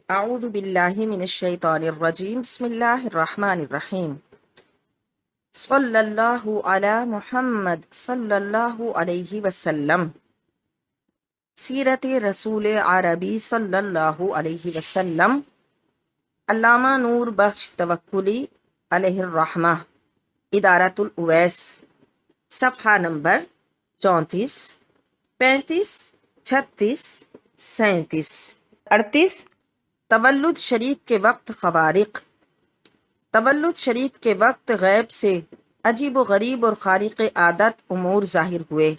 اعوذ باللہ من الشیطان الرجیم بسم اللہ الرحمن الرحیم صلی اللہ علی محمد صلی اللہ علیہ وسلم۔ سیرت رسول عربی صلی اللہ علیہ وسلم، علامہ نور بخش توکلی علیہ الرحمہ، ادارۃ الاویس، صفحہ نمبر 34، 35، 36، 37، 38۔ تولد شریف کے وقت خوارق۔ تولد شریف کے وقت غیب سے عجیب و غریب اور خارق عادت امور ظاہر ہوئے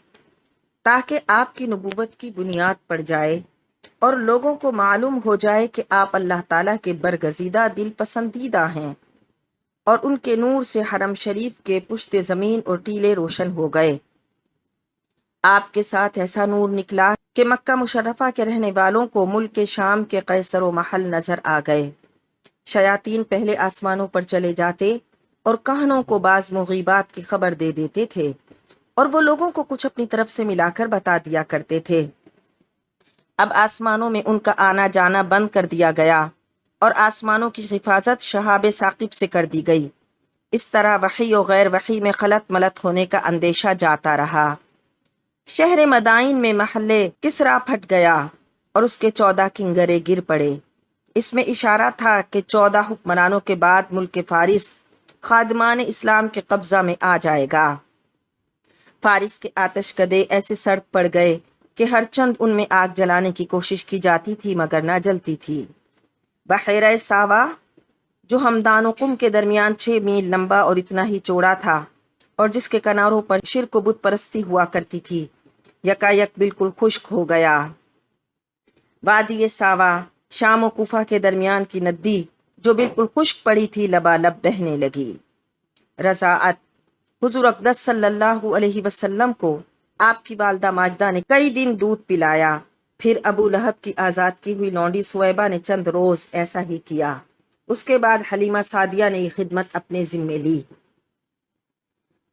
تاکہ آپ کی نبوت کی بنیاد پڑ جائے اور لوگوں کو معلوم ہو جائے کہ آپ اللہ تعالیٰ کے برگزیدہ دل پسندیدہ ہیں، اور ان کے نور سے حرم شریف کے پشت زمین اور ٹیلے روشن ہو گئے۔ آپ کے ساتھ ایسا نور نکلا کہ مکہ مشرفہ کے رہنے والوں کو ملک شام کے قیصر و محل نظر آ گئے۔ شیاطین پہلے آسمانوں پر چلے جاتے اور کہنوں کو بعض مغیبات کی خبر دے دیتے تھے، اور وہ لوگوں کو کچھ اپنی طرف سے ملا کر بتا دیا کرتے تھے۔ اب آسمانوں میں ان کا آنا جانا بند کر دیا گیا اور آسمانوں کی حفاظت شہاب ثاقب سے کر دی گئی۔ اس طرح وحی و غیر وحی میں خلط ملط ہونے کا اندیشہ جاتا رہا۔ شہر مدائن میں محل کسرا پھٹ گیا اور اس کے 14 کنگرے گر پڑے۔ اس میں اشارہ تھا کہ 14 حکمرانوں کے بعد ملک فارس خادمان اسلام کے قبضہ میں آ جائے گا۔ فارس کے آتش کدے ایسے سڑ پڑ گئے کہ ہر چند ان میں آگ جلانے کی کوشش کی جاتی تھی مگر نہ جلتی تھی۔ بحیرہ ساوا جو ہمدان و قم کے درمیان 6 میل لمبا اور اتنا ہی چوڑا تھا، اور جس کے کناروں پر شرک و بت پرستی ہوا کرتی تھی، یکایک بالکل خشک ہو گیا۔ وادی ساوا شام و کوفہ کے درمیان کی ندی جو بالکل خشک پڑی تھی لبالب بہنے لگی۔ رضاعت۔ حضور اقدس صلی اللہ علیہ وسلم کو آپ کی والدہ ماجدہ نے کئی دن دودھ پلایا، پھر ابو لہب کی آزاد کی ہوئی لونڈی سویبہ نے چند روز ایسا ہی کیا۔ اس کے بعد حلیمہ سعدیہ نے یہ خدمت اپنے ذمے لی۔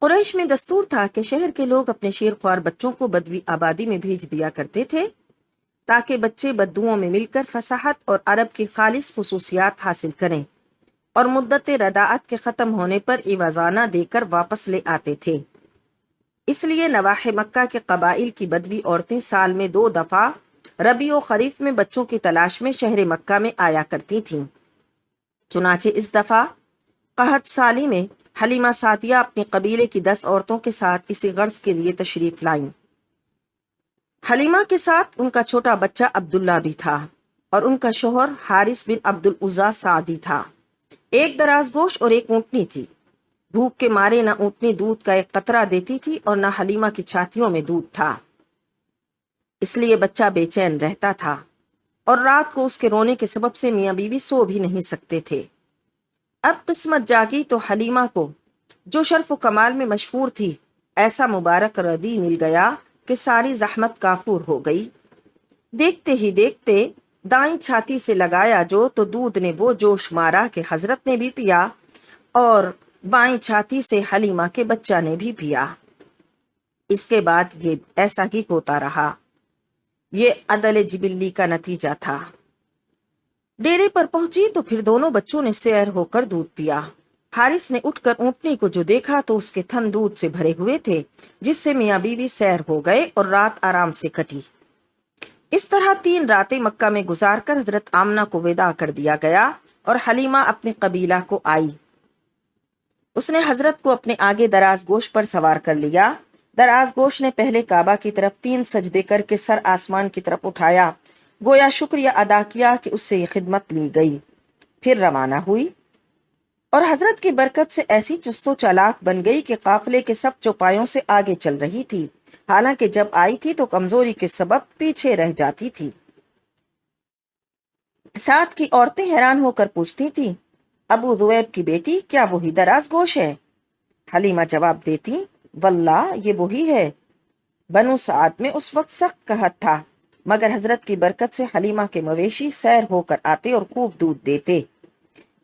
قریش میں دستور تھا کہ شہر کے لوگ اپنے شیرخوار بچوں کو بدوی آبادی میں بھیج دیا کرتے تھے تاکہ بچے بدوؤں میں مل کر فصاحت اور عرب کی خالص خصوصیات حاصل کریں، اور مدت رضاعت کے ختم ہونے پر عوضانہ دے کر واپس لے آتے تھے۔ اس لیے نواح مکہ کے قبائل کی بدوی عورتیں سال میں 2 دفعہ ربیع و خریف میں بچوں کی تلاش میں شہر مکہ میں آیا کرتی تھیں۔ چنانچہ اس دفعہ قحط سالی میں حلیمہ سعدیہ اپنے قبیلے کی 10 عورتوں کے ساتھ اسی غرض کے لیے تشریف لائیں۔ حلیمہ کے ساتھ ان کا چھوٹا بچہ عبداللہ بھی تھا، اور ان کا شوہر حارث بن عبد العزیٰ سعدی تھا۔ ایک دراز گوش اور ایک اونٹنی تھی۔ بھوک کے مارے نہ اونٹنی دودھ کا ایک قطرہ دیتی تھی اور نہ حلیمہ کی چھاتیوں میں دودھ تھا، اس لیے بچہ بے چین رہتا تھا، اور رات کو اس کے رونے کے سبب سے میاں بیوی سو بھی نہیں سکتے تھے۔ اب قسمت جاگی تو حلیمہ کو، جو شرف و کمال میں مشہور تھی، ایسا مبارک ردی مل گیا کہ ساری زحمت کافور ہو گئی۔ دیکھتے ہی دیکھتے دائیں چھاتی سے لگایا جو تو دودھ نے وہ جوش مارا کہ حضرت نے بھی پیا، اور بائیں چھاتی سے حلیمہ کے بچہ نے بھی پیا۔ اس کے بعد یہ ایسا ہی ہوتا رہا۔ یہ عدل جبلی کا نتیجہ تھا۔ ڈیرے پر پہنچی تو پھر دونوں بچوں نے سیر ہو کر دودھ پیا۔ حارث نے اٹھ کر اونٹنی کو جو دیکھا تو اس کے تھن دودھ سے بھرے ہوئے تھے، جس سے میاں بیوی سیر ہو گئے اور رات آرام سے کٹی۔ اس طرح 3 راتیں مکہ میں گزار کر حضرت آمنہ کو وداع کر دیا گیا اور حلیمہ اپنے قبیلہ کو آئی۔ اس نے حضرت کو اپنے آگے دراز گوش پر سوار کر لیا۔ دراز گوش نے پہلے کعبہ کی طرف 3 سجدے کر کے سر آسمان کی طرف اٹھایا، گویا شکریہ ادا کیا کہ اس سے یہ خدمت لی گئی، پھر روانہ ہوئی، اور حضرت کی برکت سے ایسی چست و چالاک بن گئی کہ قافلے کے سب چوپایوں سے آگے چل رہی تھی، حالانکہ جب آئی تھی تو کمزوری کے سبب پیچھے رہ جاتی تھی۔ ساتھ کی عورتیں حیران ہو کر پوچھتی تھیں، ابو ذؤیب کی بیٹی کیا وہی دراز گوش ہے؟ حلیمہ جواب دیتی، واللہ یہ وہی ہے۔ بنو سعد میں اس وقت سخت قحط تھا، مگر حضرت کی برکت سے حلیمہ کے مویشی سیر ہو کر آتے اور خوب دودھ دیتے،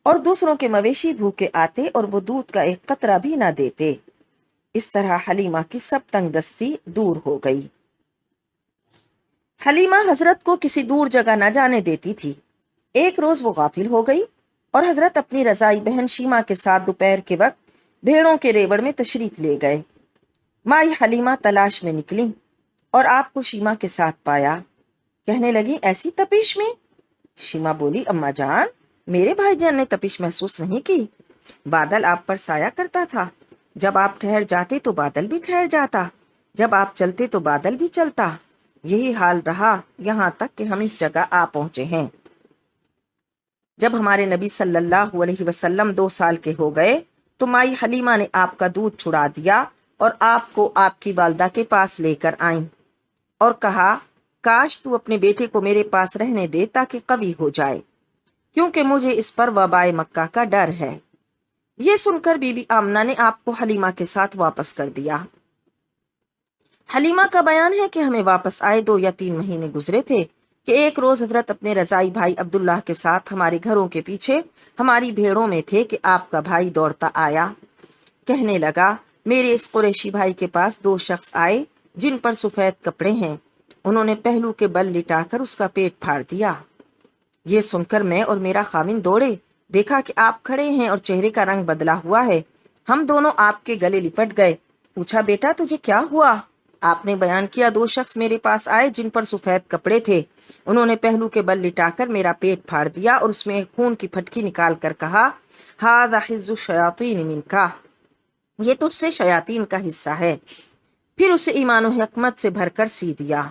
اور دوسروں کے مویشی بھوکے آتے اور وہ دودھ کا ایک قطرہ بھی نہ دیتے۔ اس طرح حلیمہ کی سب تنگ دستی دور ہو گئی۔ حلیمہ حضرت کو کسی دور جگہ نہ جانے دیتی تھی، ایک روز وہ غافل ہو گئی اور حضرت اپنی رضائی بہن شیما کے ساتھ دوپہر کے وقت بھیڑوں کے ریوڑ میں تشریف لے گئے۔ مائی حلیمہ تلاش میں نکلی اور آپ کو شیما کے ساتھ پایا۔ کہنے لگی ایسی تپش میں؟ شیما بولی اماں جان، میرے بھائی جان نے تپش محسوس نہیں کی، بادل آپ پر سایہ کرتا تھا، جب آپ ٹھہر جاتے تو بادل بھی ٹھہر جاتا، جب آپ چلتے تو بادل بھی چلتا، یہی حال رہا یہاں تک کہ ہم اس جگہ آ پہنچے ہیں۔ جب ہمارے نبی صلی اللہ علیہ وسلم 2 سال کے ہو گئے تو مائی حلیمہ نے آپ کا دودھ چھڑا دیا اور آپ کو آپ کی والدہ کے پاس لے کر آئیں اور کہا کاش تو اپنے بیٹے کو میرے پاس رہنے دے تاکہ قوی ہو جائے، کیونکہ مجھے اس پر وبائے مکہ کا ڈر ہے۔ یہ سن کر بی بی آمنہ نے آپ کو حلیمہ کے ساتھ واپس کر دیا۔ حلیمہ کا بیان ہے کہ ہمیں واپس آئے 2 یا 3 مہینے گزرے تھے کہ ایک روز حضرت اپنے رضائی بھائی عبداللہ کے ساتھ ہمارے گھروں کے پیچھے ہماری بھیڑوں میں تھے کہ آپ کا بھائی دوڑتا آیا، کہنے لگا میرے اس قریشی بھائی کے پاس 2 شخص آئے جن پر سفید کپڑے ہیں، انہوں نے پہلو کے بل لٹا کر اس کا پیٹ پھاڑ دیا۔ یہ سن کر میں اور میرا خاوند دوڑے، دیکھا کہ آپ کھڑے ہیں اور چہرے کا رنگ بدلا ہوا ہے۔ ہم دونوں آپ کے گلے لپٹ گئے، پوچھا بیٹا تجھے کیا ہوا؟ آپ نے بیان کیا 2 شخص میرے پاس آئے جن پر سفید کپڑے تھے، انہوں نے پہلو کے بل لٹا کر میرا پیٹ پھاڑ دیا اور اس میں خون کی پھٹکی نکال کر کہا ھذا حظ الشیاطین منک، یہ تجھ سے شیاطین کا حصہ ہے، پھر اسے ایمان و حکمت سے بھر کر سی دیا۔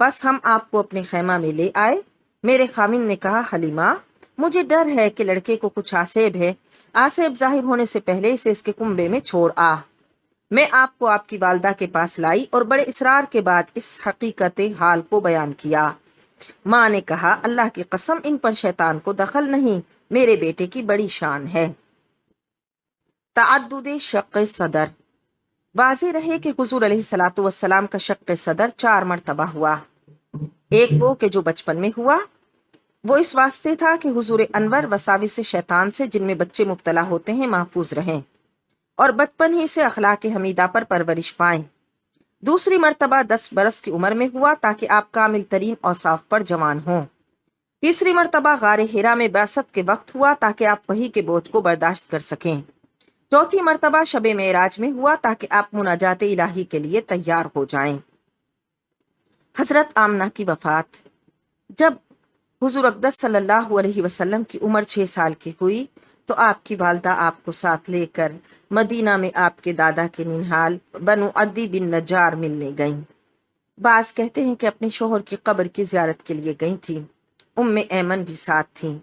پس ہم آپ کو اپنے خیمہ میں لے آئے۔ میرے خاوند نے کہا حلیمہ مجھے ڈر ہے کہ لڑکے کو کچھ آسیب ہے، آسیب ظاہر ہونے سے پہلے اسے اس کے کنبے میں چھوڑ آ۔ میں آپ کو آپ کی والدہ کے پاس لائی اور بڑے اصرار کے بعد اس حقیقت حال کو بیان کیا۔ ماں نے کہا اللہ کی قسم ان پر شیطان کو دخل نہیں، میرے بیٹے کی بڑی شان ہے۔ تعدد شق صدر۔ واضح رہے کہ حضور علیہ الصلاۃ والسلام کا شق صدر 4 مرتبہ ہوا۔ ایک وہ کہ جو بچپن میں ہوا، وہ اس واسطے تھا کہ حضور انور وساوس شیطان سے جن میں بچے مبتلا ہوتے ہیں محفوظ رہیں اور بچپن ہی سے اخلاق حمیدہ پر پرورش پائیں۔ دوسری مرتبہ 10 برس کی عمر میں ہوا تاکہ آپ کامل ترین اوصاف پر جوان ہوں۔ تیسری مرتبہ غار حرا میں بعثت کے وقت ہوا تاکہ آپ وحی کے بوجھ کو برداشت کر سکیں۔ چوتھی مرتبہ شب معراج میں ہوا تاکہ آپ مناجات الہی کے لیے تیار ہو جائیں۔ حضرت آمنہ کی وفات۔ جب حضور اقدس صلی اللہ علیہ وسلم کی عمر 6 سال کی ہوئی تو آپ کی والدہ آپ کو ساتھ لے کر مدینہ میں آپ کے دادا کے ننھال بنو عدی بن نجار ملنے گئیں۔ بعض کہتے ہیں کہ اپنے شوہر کی قبر کی زیارت کے لیے گئی تھیں۔ ایمن بھی ساتھ تھیں۔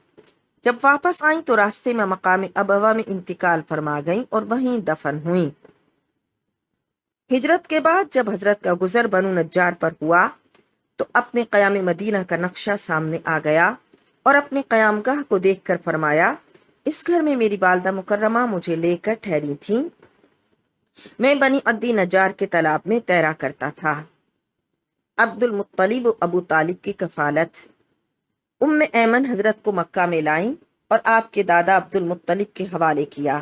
جب واپس آئیں تو راستے میں مقام ابوا میں انتقال فرما گئیں اور وہیں دفن ہوئیں۔ ہجرت کے بعد جب حضرت کا گزر بنو نجار پر ہوا تو اپنے قیام مدینہ کا نقشہ سامنے آ گیا اور اپنے قیام گاہ کو دیکھ کر فرمایا اس گھر میں میری والدہ مکرمہ مجھے لے کر ٹھہری تھیں، میں بنی عدی نجار کے تالاب میں تیرا کرتا تھا۔ عبد المطلب و ابو طالب کی کفالت۔ ایمن حضرت کو مکہ میں لائیں اور آپ کے دادا عبد المطلب کے حوالے کیا۔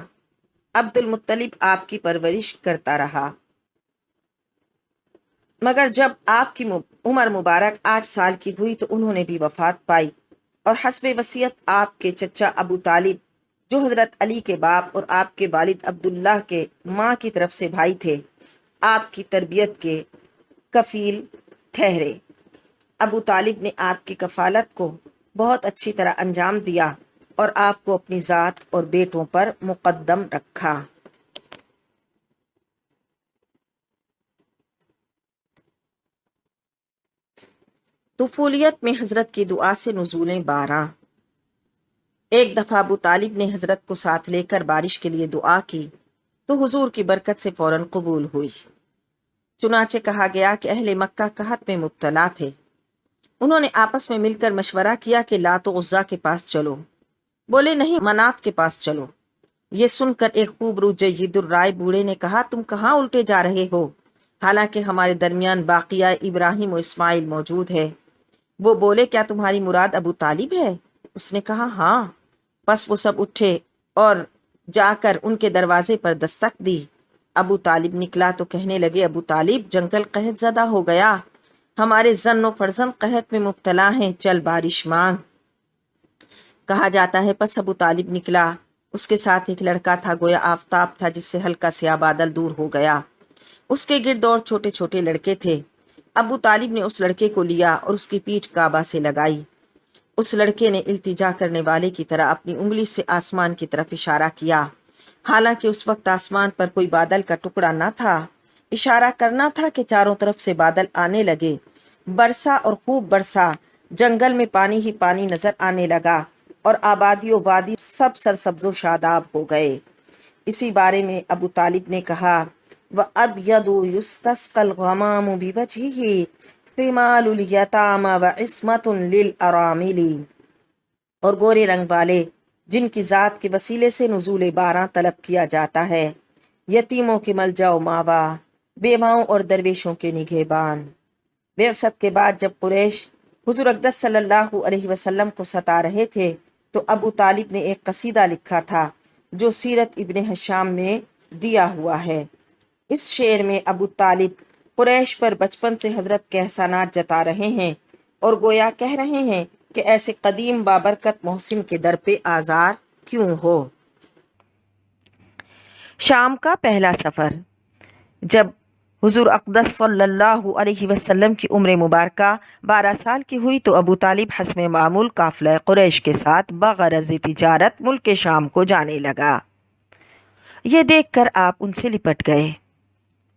عبد المطلب آپ کی پرورش کرتا رہا، مگر جب آپ کی عمر مبارک 8 سال کی ہوئی تو انہوں نے بھی وفات پائی اور حسب وصیت آپ کے چچا ابو طالب جو حضرت علی کے باپ اور آپ کے والد عبداللہ کے ماں کی طرف سے بھائی تھے، آپ کی تربیت کے کفیل ٹھہرے۔ ابو طالب نے آپ کی کفالت کو بہت اچھی طرح انجام دیا اور آپ کو اپنی ذات اور بیٹوں پر مقدم رکھا۔ طفولیت میں حضرت کی دعا سے نزولیں 12۔ ایک دفعہ ابو طالب نے حضرت کو ساتھ لے کر بارش کے لیے دعا کی تو حضور کی برکت سے فوراً قبول ہوئی۔ چنانچہ کہا گیا کہ اہل مکہ قحط میں مبتلا تھے، انہوں نے آپس میں مل کر مشورہ کیا کہ لات و عزیٰ کے پاس چلو، بولے نہیں منات کے پاس چلو۔ یہ سن کر ایک خوب رو جید الرائے بوڑھے نے کہا تم کہاں الٹے جا رہے ہو، حالانکہ ہمارے درمیان باقیہ ابراہیم و اسماعیل موجود ہے۔ وہ بولے کیا تمہاری مراد ابو طالب ہے؟ اس نے کہا ہاں۔ پس وہ سب اٹھے اور جا کر ان کے دروازے پر دستک دی۔ ابو طالب نکلا تو کہنے لگے ابو طالب جنگل قحط زدہ ہو گیا، ہمارے زن و فرزند قحط میں مبتلا ہیں، چل بارش مانگ۔ کہا جاتا ہے پس ابو طالب نکلا، اس کے ساتھ ایک لڑکا تھا، گویا آفتاب تھا جس سے ہلکا سیاہ بادل دور ہو گیا۔ اس کے گرد اور چھوٹے چھوٹے لڑکے تھے۔ ابو طالب نے اس لڑکے کو لیا اور اس کی پیٹھ کعبہ سے لگائی۔ اس لڑکے نے التجا کرنے والے کی طرح اپنی انگلی سے آسمان کی طرف اشارہ کیا، حالانکہ اس وقت آسمان پر کوئی بادل کا ٹکڑا نہ تھا۔ اشارہ کرنا تھا کہ چاروں طرف سے بادل آنے لگے۔ برسا اور خوب برسا، جنگل میں پانی ہی پانی نظر آنے لگا اور آبادی و وادی سب سرسبز و شاداب ہو گئے۔ اسی بارے میں ابو طالب نے کہا وَأَبْيَضُ يُسْتَسْقَى الْغَمَامُ بِوَجْهِهِ ثِمَالُ الْيَتَامَى وَعِصْمَةٌ لِلْأَرَامِلِ، اور گورے رنگ والے جن کی ذات کے وسیلے سے نزول باران طلب کیا جاتا ہے، یتیموں کے ملجا و ماوا، بیواؤں اور درویشوں کے نگہبان۔ بعثت کے بعد جب قریش حضور اقدس صلی اللہ علیہ وسلم کو ستا رہے تھے تو ابو طالب نے ایک قصیدہ لکھا تھا جو سیرت ابن ہشام میں دیا ہوا ہے۔ اس شعر میں ابو طالب قریش پر بچپن سے حضرت کے احسانات جتا رہے ہیں اور گویا کہہ رہے ہیں کہ ایسے قدیم بابرکت محسن کے در پہ آزار کیوں ہو۔ شام کا پہلا سفر۔ جب حضور اقدس صلی اللہ علیہ وسلم کی عمر مبارکہ 12 سال کی ہوئی تو ابو طالب حسب معمول قافلہ قریش کے ساتھ بغرض تجارت ملک شام کو جانے لگا۔ یہ دیکھ کر آپ ان سے لپٹ گئے،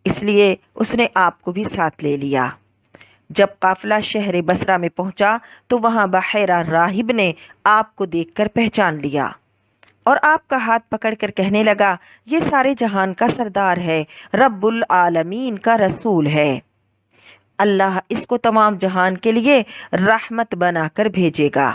اس لیے اس نے آپ کو بھی ساتھ لے لیا۔ جب قافلہ شہر بصرہ میں پہنچا تو وہاں بحیرہ راہب نے آپ کو دیکھ کر پہچان لیا اور آپ کا ہاتھ پکڑ کر کہنے لگا یہ سارے جہان کا سردار ہے، رب العالمین کا رسول ہے، اللہ اس کو تمام جہان کے لیے رحمت بنا کر بھیجے گا۔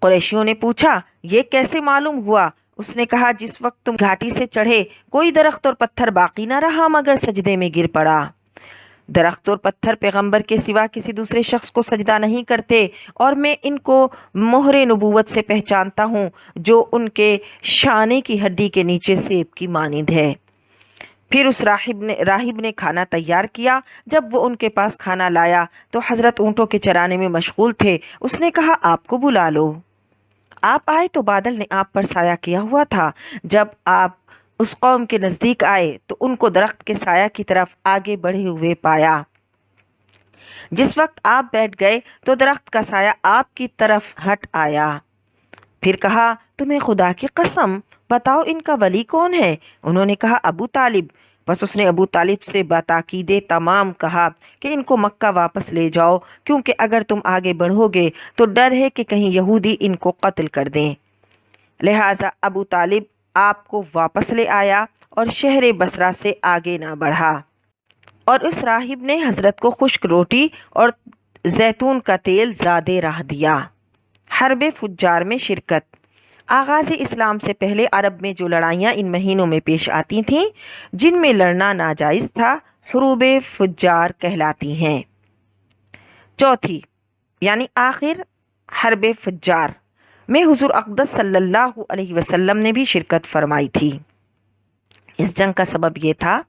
قریشیوں نے پوچھا یہ کیسے معلوم ہوا؟ اس نے کہا جس وقت تم گھاٹی سے چڑھے کوئی درخت اور پتھر باقی نہ رہا مگر سجدے میں گر پڑا۔ درخت اور پتھر پیغمبر کے سوا کسی دوسرے شخص کو سجدہ نہیں کرتے اور میں ان کو مہر نبوت سے پہچانتا ہوں جو ان کے شانے کی ہڈی کے نیچے سیب کی مانند ہے۔ پھر اس راہب نے کھانا تیار کیا۔ جب وہ ان کے پاس کھانا لایا تو حضرت اونٹوں کے چرانے میں مشغول تھے۔ اس نے کہا آپ کو بلا لو۔ آپ آئے تو بادل نے آپ پر سایہ کیا ہوا تھا۔ جب آپ اس قوم کے نزدیک آئے تو ان کو درخت کے سایہ کی طرف آگے بڑھے ہوئے پایا۔ جس وقت آپ بیٹھ گئے تو درخت کا سایہ آپ کی طرف ہٹ آیا۔ پھر کہا تمہیں خدا کی قسم بتاؤ ان کا ولی کون ہے؟ انہوں نے کہا ابو طالب۔ بس اس نے ابو طالب سے بتاکید تمام کہا کہ ان کو مکہ واپس لے جاؤ کیونکہ اگر تم آگے بڑھو گے تو ڈر ہے کہ کہیں یہودی ان کو قتل کر دیں۔ لہٰذا ابو طالب آپ کو واپس لے آیا اور شہر بصرہ سے آگے نہ بڑھا، اور اس راہب نے حضرت کو خشک روٹی اور زیتون کا تیل زیادہ راہ دیا۔ حرب فجار میں شرکت۔ آغاز اسلام سے پہلے عرب میں جو لڑائیاں ان مہینوں میں پیش آتی تھیں جن میں لڑنا ناجائز تھا حروب فجار کہلاتی ہیں۔ چوتھی یعنی آخر حرب فجار میں حضور اقدس صلی اللہ علیہ وسلم نے بھی شرکت فرمائی تھی۔ اس جنگ کا سبب یہ تھا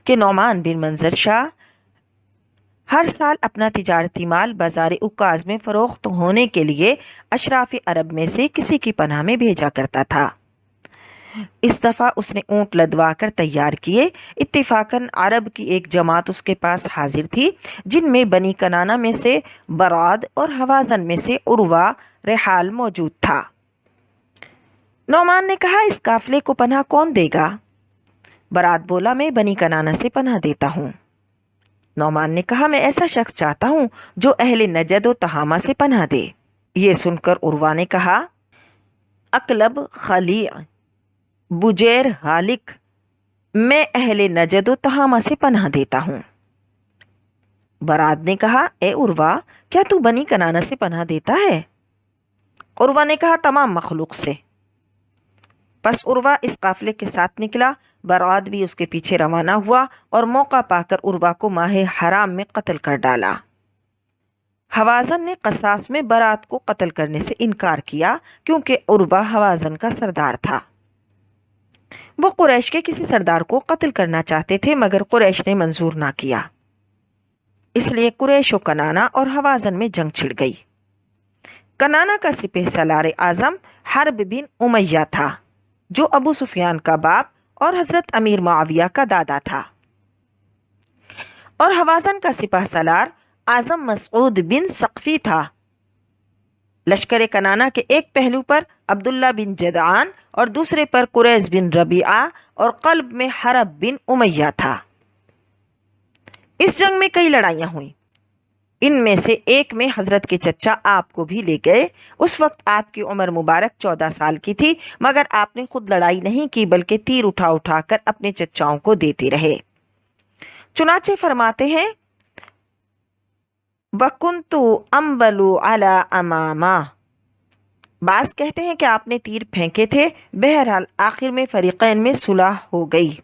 کہ نعمان بن منظر شاہ ہر سال اپنا تجارتی مال بازار عکاظ میں فروخت ہونے کے لیے اشراف عرب میں سے کسی کی پناہ میں بھیجا کرتا تھا۔ اس دفعہ اس نے اونٹ لدوا کر تیار کیے۔ اتفاقاً عرب کی ایک جماعت اس کے پاس حاضر تھی جن میں بنی کنانہ میں سے براد اور حوازن میں سے عروہ رحال موجود تھا۔ نعمان نے کہا اس قافلے کو پناہ کون دے گا؟ براد بولا میں بنی کنانہ سے پناہ دیتا ہوں۔ نعمان نے کہا میں ایسا شخص چاہتا ہوں جو اہل نجد و تہامہ سے پناہ دے۔ یہ سن کر عروہ نے کہا اقلب خلیع بجیر حالک، میں اہل نجد و تہامہ سے پناہ دیتا ہوں۔ براد نے کہا اے عروہ کیا تو بنی کنانہ سے پناہ دیتا ہے؟ عروہ نے کہا تمام مخلوق سے۔ پس عروہ اس قافلے کے ساتھ نکلا، براد بھی اس کے پیچھے روانہ ہوا اور موقع پا کر عروہ کو ماہ حرام میں قتل کر ڈالا۔ حوازن نے قصاص میں براد کو قتل کرنے سے انکار کیا کیونکہ عروہ حوازن کا سردار تھا۔ وہ قریش کے کسی سردار کو قتل کرنا چاہتے تھے مگر قریش نے منظور نہ کیا، اس لیے قریش و کنانہ اور حوازن میں جنگ چھڑ گئی۔ کنانا کا سپہ سالار اعظم حرب بن امیہ تھا جو ابو سفیان کا باپ اور حضرت امیر معاویہ کا دادا تھا، اور حوازن کا سپہ سالار اعظم مسعود بن ثقفی تھا۔ لشکر کنانا کے ایک پہلو پر عبداللہ بن جدعان اور دوسرے پر قریظ بن ربیعہ اور قلب میں حرب بن امیہ تھا۔ اس جنگ میں کئی لڑائیاں ہوئیں، ان میں سے ایک میں حضرت کے چچا آپ کو بھی لے گئے۔ اس وقت آپ کی عمر مبارک 14 سال کی تھی، مگر آپ نے خود لڑائی نہیں کی بلکہ تیر اٹھا اٹھا کر اپنے چچاؤں کو دیتے رہے۔ چنانچہ فرماتے ہیں وَكُنْتُ أَنْبَلُ عَلَى أَمَامَا، بعض کہتے ہیں کہ آپ نے تیر پھینکے تھے۔ بہرحال آخر میں فریقین میں صلح ہو گئی۔